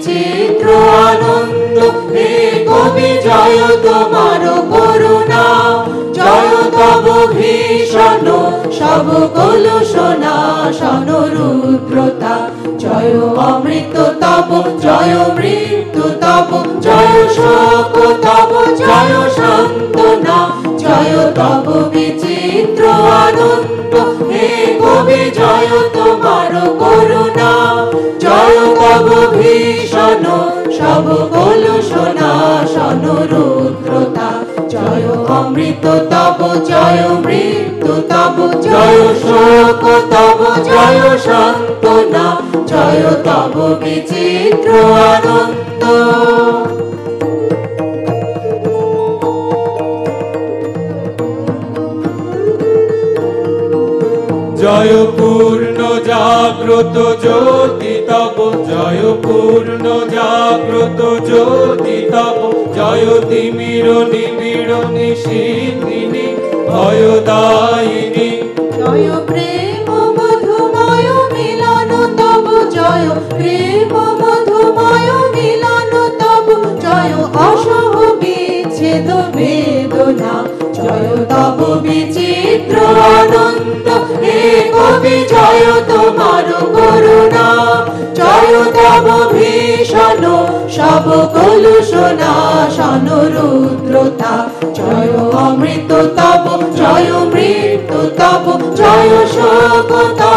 বিচিত্র আনন্দ। হে কবি জয় তোমার করুণা, জয় তব ভীষণ সব কলুষণা শন রুদ্রতা। জয় অমৃত তব জয় মৃত্যু তব, জয় শোক তব জয় সান্ত্বনা, জয় তব বিচিত্র আনন্দ। হে কবি জয় তোমার করুণা, জয় তব ভীষণ সব কলুষণা শন রুদ্রতা। জয় অমৃত তব জয় মৃত্যু তব, জয় শোক তব জয় সান্ত্বনা, জয় তব বিচিত্র আনন্দ। জয় পূর্ণ জাগ্রত জ্যোতি তব, জয় পূর্ণ জাগ্রত জ্যোতি তব, জয় তিমির নিবিড় নিশিদিনী ভয়দায়িনী। জয় প্রেম মধুময় মিলন তব, জয় প্রেম মধুময় মিলন তব, জয় অসহ বিচ্ছেদ বেদনা, জয় তব বিচিত্র আনন্দ। হে কবি জয় তোমার করুণা, জয় তব ভীষণ সব কলুষণা শন রুদ্রতা। জয় অমৃত তব জয় মৃত্যু তব, জয় শোক তব